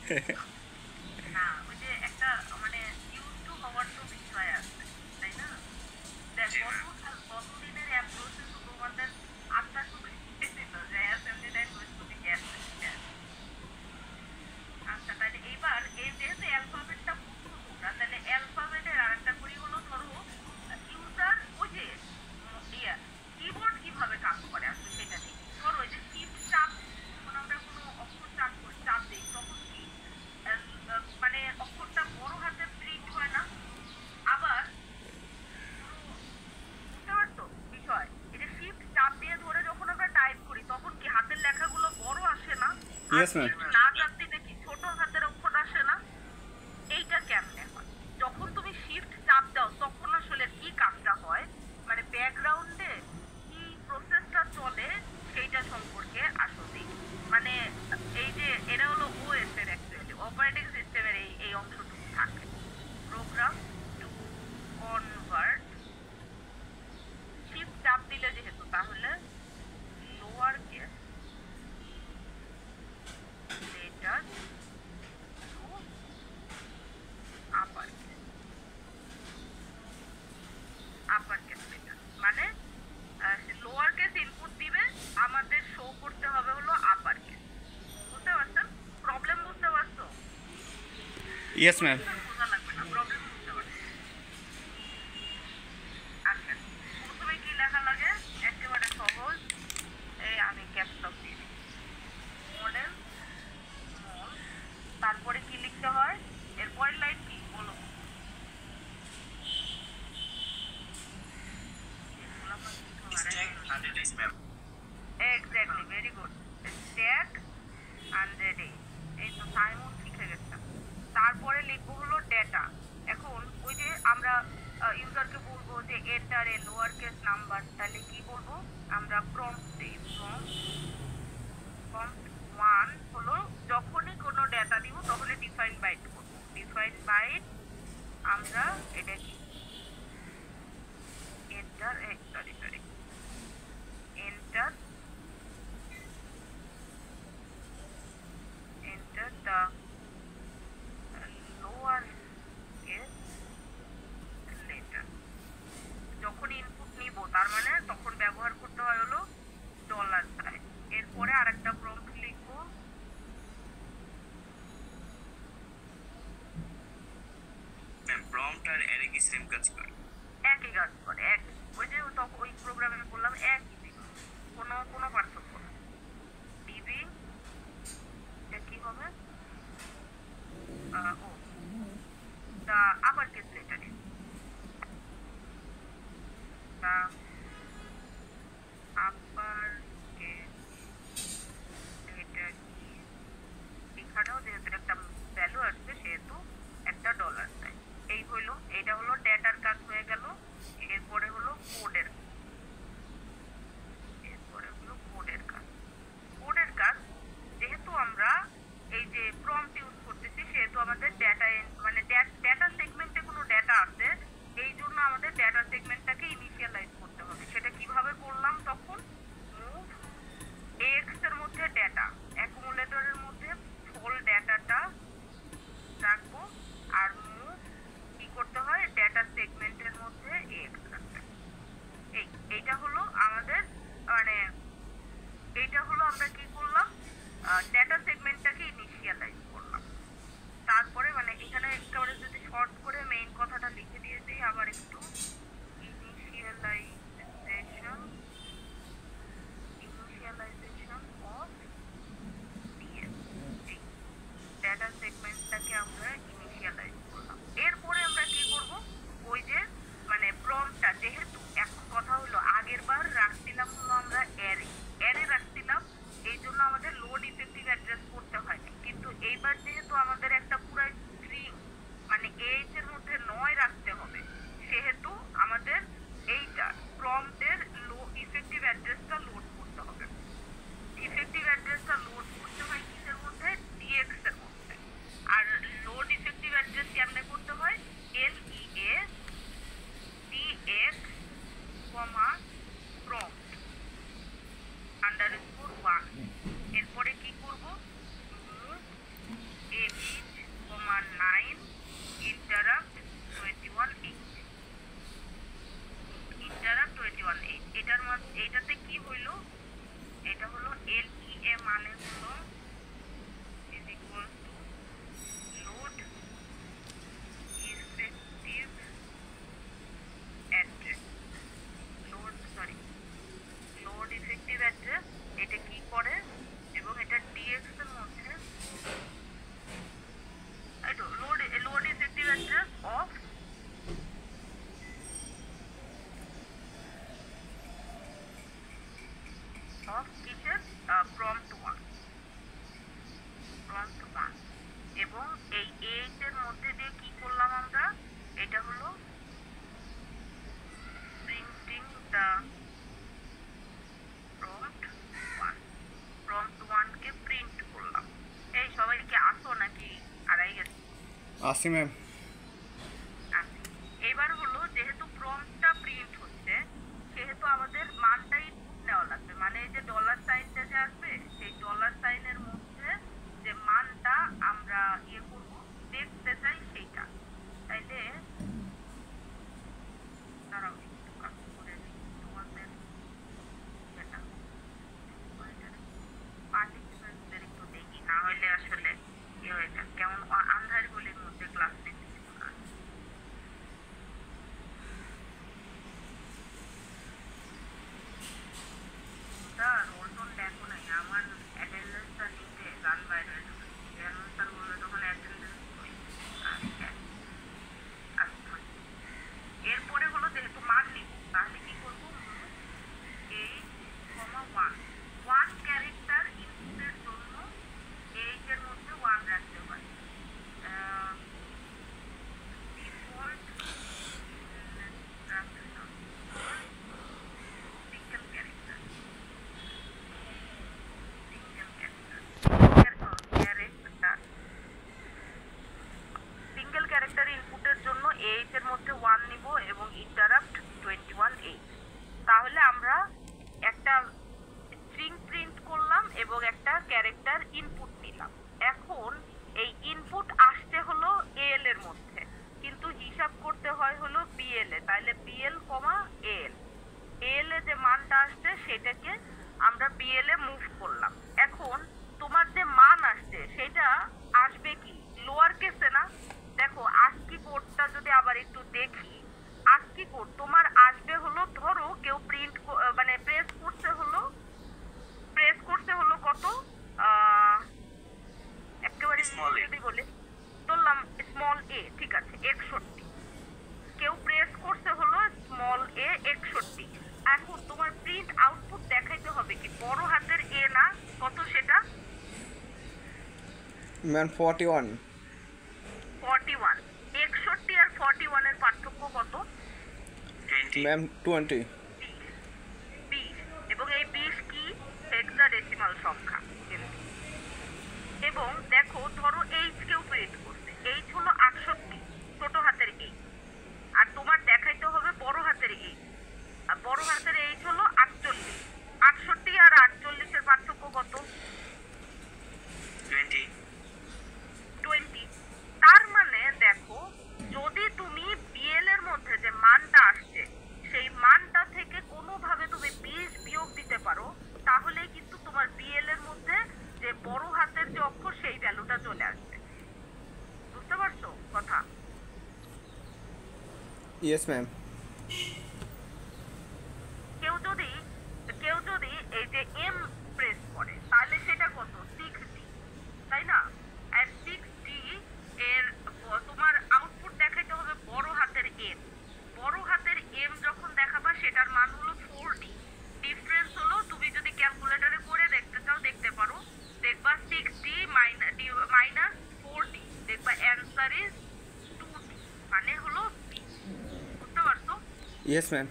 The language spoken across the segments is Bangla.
না ওই যে একটা মানে ইউজ টু হওয়ার তো বিষয় আছে, তাই না? দেখ কতদিনের অ্যাপ্রোচ কিন্তু তোমাদের আত্মা শুকিয়ে দিল যে অ্যাসেম্বলি ল্যাঙ্গুয়েজ তুমি গেছে, ঠিক আছে? আচ্ছা তাহলে এইবার এই যেহেতু অ্যালফাবেটটা বুঝছো তোমরা, তাহলে অ্যালফাবেটের আর একটা করি হলো ধরো ইউজার ওই যে ইয়া কিবোর্ড কিভাবে কাজ করে আসলে সেটা দেখি। ধরো ওই যে শিফট চাপ যখন আমরা কোনো অক্ষর চাপ করি, চাপ দিই, তখন কি মানে অক্ষরটা বড় হাতে প্রিন্ট হয় না? আবার ধরো বুঝতে পারছো বিষয়, এই যে শিফট চাপ দিয়ে ধরে যখন আমরা টাইপ করি তখন কি হাতের লেখাগুলো বড় আসে না? আর ইয়েস ম্যাম। শিফট না চাপ দিলে কি ছোট হাতের অক্ষর আসে না? এইটা কেমনে হয়? যখন তুমি শিফট চাপ দাও তখন আসলে কি কাজটা হয়, মানে ব্যাকগ্রাউন্ডে কি প্রসেসটা চলে সেইটা সম্পর্কে আসলে মানে এই যে এটা হলো ওএস এর অ্যাকচুয়ালি অপারেটিং সিস্টেমের এই অংশটুকু থাকে, প্রোগ্রাম টু কনভার্ট। শিফট চাপ দিলে যেহেতু তাহলে lower case letter to upper case, upper case letter মানে লোয়ার কেস ইনপুট দিবে, আমাদের শো করতে হবে হলো আপার কেস। বুঝতে পারছেন প্রবলেম? বুঝতে পারছো? Yes ma'am. সলিউশন বোঝা লাগবে না, প্রবলেম বুঝতে পারছো? আচ্ছা প্রথমে কি লেখা লাগে? একেবারে সহজ, এই আমি ক্যাপটপ দিয়ে দিই, মডেল স্মল, তারপরে কি লিখতে হয়? এরপরের লাইন কি বলো? Exactly, very good. স্ট্যাক 100 এই তো সাইমন শিখে গেছে। তারপরে লিখবো হলো ডেটা। এখন ওই যে আমরা ইউজারকে বলবো যে enter a lower case number, তাহলে কি বলবো আমরা? প্রম্পট দিই, প্রম্পট 1 হলো যখনই কোনো ডেটা দিব তখনই ডিফাইন বাইট করবো, ডিফাইন বাইট আমরা এটা কি enter sorry enter enter the lower case letter। যখন ইনপুট নিব তার মানে তখন ব্যবহার করতে হয় হলো ডলার সাইন। এরপরে আরেকটা প্রম্পট লিখবো, প্রম্পট আর অ্যারে কি সেম কাজ করে? একই কাজ করে, এক ওই যে তখন ওই প্রোগ্রামে বললাম একই জিনিস, কোনো পার্থক্য না। ডিবি এটা কি হবে? ও the upper case letter, the upper case letter is, এখানেও যেহেতু একটা ভ্যালু আসবে সেহেতু একটা ডলার সাইন। এই হইলো, এটা হলো ডেটার কাজ হয়ে গেল। এরপরে হলো কোডের, এরপরে হলো কোডের কাজ। কোডের কাজ যেহেতু আমরা এই যে প্রম্পট ইউজ করতেছি সেহেতু আমাদের ডেটা মানে ডেটা সেগমেন্টে কোনো ডেটা আছে, এই জন্য আমাদের ডেটা সেগমেন্টটাকে ইনিশিয়ালাইজ করতে হবে। সেটা কিভাবে করলাম তখন? মুভ এক্স এর মধ্যে ডেটা, অ্যাকুমুলেটরের মধ্যে ফুল ডেটাটা রাখবো, আর মুভ কি করতে হয়? ডেটা সেগমেন্টের মধ্যে এক্স রাখতে। এইটা হলো আমাদের মানে এইটা হলো আমরা কি করলাম? ডেটা সেগমেন্টটাকে ইনিশিয়ালাইজ করলাম। তারপরে মানে এখানে একেবারে যদি শর্ট করে মেইন কথাটা লিখে দিয়ে দিই আবার একটু, ইনিশিয়ালাইজেশন অফ ডিএস, ডেটা সেগমেন্টটাকে আমরা ইনিশিয়ালাইজ করলাম। এরপরে আমরা কি করব? ওই যে মানে প্রম্পটটা যেহেতু এখন কথা হলো আগের বার রাখছিলাম হলো আমরা অ্যারে, অ্যারে রাখছিলাম, এই জন্য আমাদের লোড ইফেক্টিভ অ্যাড্রেস করতে হয়নি। কিন্তু এইবার যেহেতু আমাদের একটা পুরো স্ট্রিং মানে এইচ এর মধ্যে 9 রাখতে হবে, সেহেতু আমাদের এইটা প্রম্পটের লো ইফেক্টিভ অ্যাড্রেসটা লোড করতে হবে। ইফেক্টিভ অ্যাড্রেসটা লোড করতে হয় কিসের মধ্যে? ডিএক্স এর মধ্যে। আর লোড ইফেক্টিভ অ্যাড্রেস কেমনে করতে হয়? LEA DX, prompt underscore 1। এরপরে কি করব? মুভ এক্স 9 ইন্টারাপ্ট 21.8 এটার মধ্যে এটাতে কি হইল, এটা হলো LEA মানে হলো is equal to load effective address load effective address এটা কি করে এবং এটা dx এর মধ্যে load effective address of কিসের prompt 1 এবং এই 8 এর মধ্যে দিয়ে কি করলাম আমরা, এটা হলো printing the prompt 1 K print করলাম। এই সবাই কি আসো নাকি আড়াই গেছে? আসি ম্যাম। এবার হলো যেহেতু প্রম্পটটা প্রিন্ট হচ্ছে সেহেতু আমাদের মানটা ইনপুট নেওয়া লাগবে, মানে এই যে ডলার সাইনটা যে আসবে সেই ডলার সাইনের মধ্যে যে মানটা আমরা করব দেখতে চাই সেইটা। তাইলে দাঁড়াও একটু কাজ করে নিই তোমাদের যেটা পার্টিসিপেন্টদের একটু দেখি, না হলে আসলে কি হয়ে যায় কেমন আন্ধার গলির মধ্যে ক্লাস নিতে না। রোল টোল দেখো নাই, আমার অ্যাটেন্ডেন্সটা নিতে গান বাইরে স্যার বললো তখন অ্যাটেন্ডেন্স করি। এরপরে হলো যেহেতু মান নিব তাহলে কি করবো, 8,1 ক্যারেক্টার ইনপুটের জন্য 8 এর মধ্যে 1 রাখতে হয়। ডিফল্ট সিঙ্গেল ক্যারেক্টার ইনপুটের জন্য 8 এর মধ্যে 1 নিব এবং ইন্টারাপ্ট 21.8। তাহলে আমরা একটা স্ট্রিং প্রিন্ট করলাম এবং একটা ক্যারেক্টার ইনপুট নিলাম। এখন এই ইনপুট আসছে হলো AL এর মধ্যে, কিন্তু হিসাব করতে হয় হলো BL এ। তাহলে BL, AL এ যে মানটা আসছে সেটাকে আমরা BL এ মুভ করলাম। এখন তোমার যে মান আসছে সেটা আসবে কি লোয়ার কেসে না? দেখো ASCII কোডটা যদি আবার একটু দেখি, ASCII কোড তোমার আসবে হলো, ধরো কেউ প্রিন্ট মানে প্রেস করছে হলো কত, একেবারে যদি বলি ধরলাম স্মল a, ঠিক আছে 61, কেউ প্রেস করছে হলো স্মল a 61। এখন তোমার প্রিন্ট আউটপুট দেখাইতে হবে কি বড় হাতের A না, কত সেটা ম্যাম 41। 61 আর 41 এর পার্থক্য কত? 20 ম্যাম 20। 20 এবং এই 20 কি হেক্সাডেসিমাল সংখ্যা। এবং দেখো ধরো H কেউ প্রিন্ট করছে, H হলো 68 ছোট হাতের H, আর তোমার দেখাইতে হবে বড় হাতের H, আর বড় হাতের H হলো 48। 68 আর 48 এর পার্থক্য কত? 20। তার মানে দেখো যদি তুমি BL এর মধ্যে যে মানটা আসছে সেই মানটা থেকে কোনোভাবে তুমি 20 বিয়োগ দিতে পারো, তাহলে কিন্তু তোমার BL এর মধ্যে যে বড় হাতের যে অক্ষর সেই ভ্যালুটা চলে আসবে। বুঝতে পারছো কথা? Yes ma'am. কেউ যদি এই যে M প্রেস করে তাহলে সেটা কত? 6D, তাই না? আর 6D এর তোমার আউটপুট দেখাইতে হবে বড় হাতের M। বড় হাতের M যখন দেখাবা সেটার মান হলো 4D। ডিফারেন্স হলো তুমি যদি ক্যালকুলেটরে করে দেখতে চাও দেখতে পারো, দেখবা 6D মাইনাস 4D, দেখবা অ্যান্সার ইজ 2D, মানে হলো B। বুঝতে পারছো? Yes ma'am.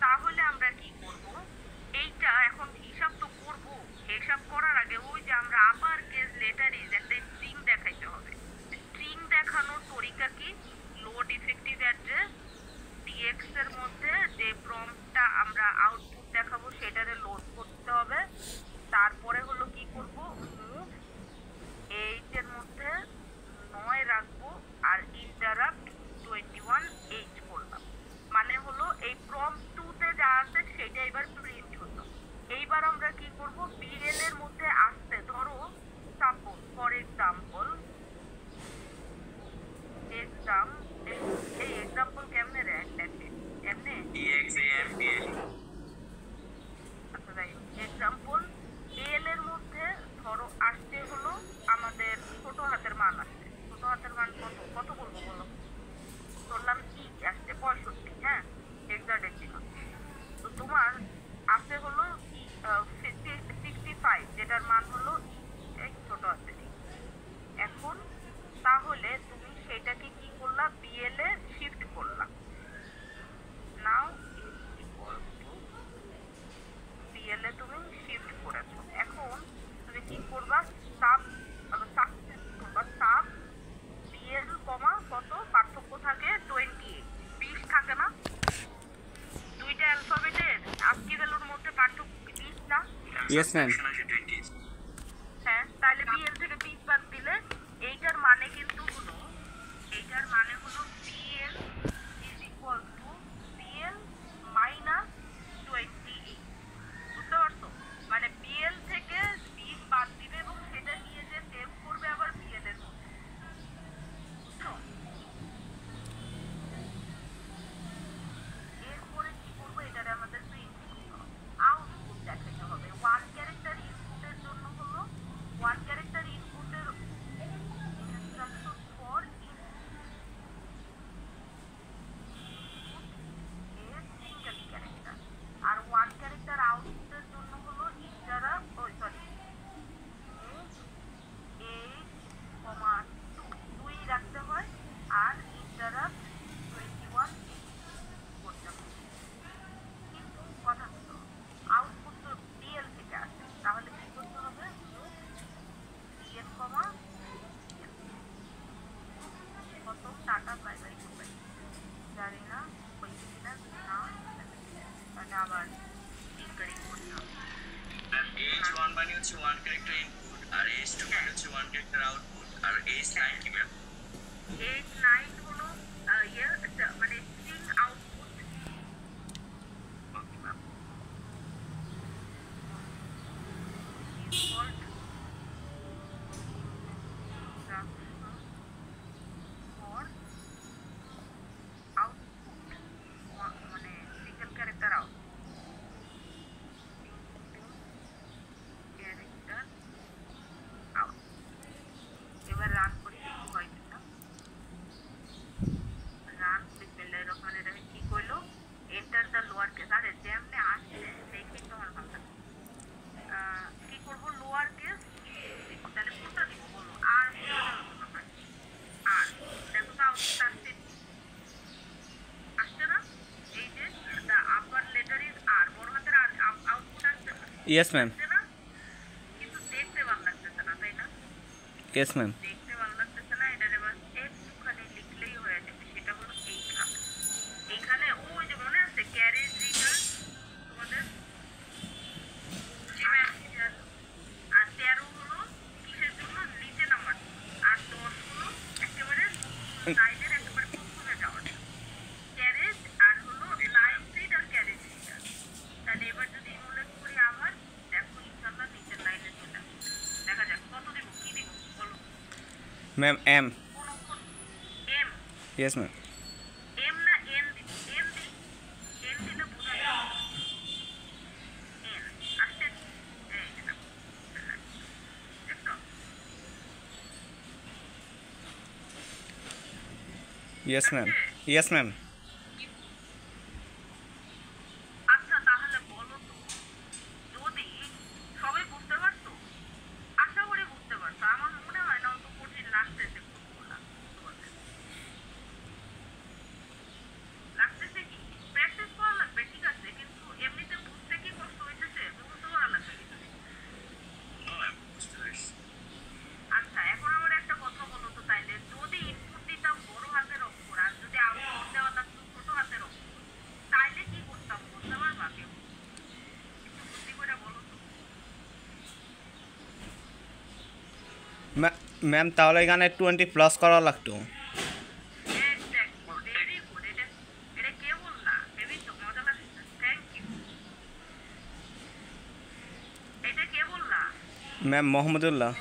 তাহলে আমরা কি করব, এইটা এখন হিসাব তো করব। হিসাব করার আগে ওই যে আমরা আপার কেস লেটারে একটা স্ট্রিং দেখাইতে হবে। স্ট্রিং দেখানোর তরিকা কি, লোড ইফেক্টিভ অ্যাড্রেস DX এর মধ্যে যে প্রম্পটটা আমরা আউটপুট দেখাবো সেটারে লোড করতে হবে। তারপরে হলো কি করব, মুভ 8 এর মধ্যে করব বিএল এর মধ্যে আসতে ধরো সাপোজ ফর এক্সাম্পল এই এক্সাম্পল কেমনে রে লেখে এমনে আচ্ছা যাই এক্সাম্পল এল এর মধ্যে ধরো আসতে হলো আমাদের ছোট হাতের মান আসছে ছোট হাতের মান কত বলবো বলো ধরলাম আসছে 65 হ্যাঁ হেক্সাডেসিমাল তো তোমার আসতে হলো 65 যেটার মান হলো এক ছোট হাতের এখন তাহলে তুমি সেটাকে কি করলা বিএল এ শিফট করলা নাও বিএল এ তুমি শিফট করেছো এখন তুমি কি করবা সাব করবা সাব বিএল কমা কত পার্থক্য থাকে 20 থাকে না দুইটা অ্যালফাবেটের আজকি ভ্যালুর মধ্যে পার্থক্য 20 না Yes, ma'am. হ্যাঁ তাহলে বিএল থেকে 20 বাদ দিলে এইটার মানে কিন্তু হলো BL is equal to BL minus 28 বুঝতে পারছো মানে বিএল থেকে 20 বাদ দিবে এবং সেটা নিয়ে যে সেভ করবে আবার বিএল এর মধ্যে বুঝছো এরপরে কি করবো এটারে আমাদের প্রিন্ট করতে হবে আউটপুট দেখাতে হবে ওয়ান ক্যারেক্টার ইনপুটের জন্য হলো ওয়ান ক্যারেক্টার ইনপুটের ইনস্ট্রাকশন ফর সিঙ্গেল ক্যারেক্টার আর ওয়ান ক্যারেক্টার আউটপুটের জন্য হলো ইন্টারাপ্ট মুভ 8,2 রাখতে হয় আর ইন্টারাপ্ট 21 করতে হবে কিন্তু কথা হলো আউটপুট তো ডিএল থেকে আসে তাহলে কি করতে হবে ডিএল কমা কত টাকা বাই বাই করবে জানি না হয়েছে কিনা না তাহলে আবার ইনকারিং করতে হবে H1 মানে হচ্ছে ওয়ান ক্যারেক্টার ইনপুট আর H2 মানে হচ্ছে ওয়ান ক্যারেক্টার আউটপুট আর H9 কি ম্যাম H9 হলো মানে string output okay ma'am default for output মানে single character output character out এবার রান করি কি হয় কিনা রান বিসমিল্লাহির রহমানির রহিম কি কইলো এন্টার দ্য লোয়ার কেস আরে যেমনে আসছে দেখি তোমার ভালো লাগে কি করবো লোয়ার কেস তাহলে কোনটা দিব বলো আর আর দেখো তো আউটপুট আসছে না এই যে দ্য আপার লেটার ইজ আর বড় হাতের আর আউটপুট আসছে Yes, ma'am. না কিন্তু দেখতে ভালো লাগতেছে না তাই না Yes, ma'am. দেখতে ভালো লাগতেছে না এটা এবার একটুখানি লিখলেই হয়ে যাবে সেটা হলো এইখানে ওই যে মনে আছে ক্যারেজ রিটার্ন তোমাদের আর 13 হলো কিসের জন্য নিচে নামার আর 10 হলো একেবারে লাইনের একেবারে প্রথমে যাওয়ার ক্যারেজ আর হলো লাইন সিট আর ক্যারেজ রিটার্ন তাহলে এবার যদি উল্লেখ করি আবার দেখো ইনশাআল্লাহ নিচের লাইনে চলে আসবে দেখা যাক কত দিব কি দিব বলো Ma'am, M. কোন এম Yes, ma'am. এম না এন দিব এন দিলে বোঝা যাবে এন আসছে এই যে দেখো দেখো Yes, ma'am. Yes, ma'am. আচ্ছা তাহলে বলো তো যদি সবাই বুঝতে পারতো আশা করি বুঝতে পারতো আমার মনে হয় না অত কঠিন লাগতেছে কোনগুলা তোমাদের লাগতেছে কি প্র্যাকটিস করা লাগবে ঠিক আছে কিন্তু এমনিতে বুঝতে কি কষ্ট হইতেছে মুখস্থ করা লাগবে কিছু নো ম্যাম বুঝতে পারছি আচ্ছা এখন আমার একটা কথা বলো তো তাইলে যদি ইনপুট দিতাম বড় হাতের অক্ষর আর যদি আউটপুট দেওয়া থাকতো ছোট হাতের অক্ষর তাইলে কি করতাম বলতে পারবা কেউ একটু বুদ্ধি করে বলো তো Ma'am, তাহলে এখানে 20 প্লাস করা লাগতো ভেরি গুড এটা কে বললা হেভি তো মজা লাগছে থ্যাংক ইউ ম্যাম মোহাম্মদুল্লাহ।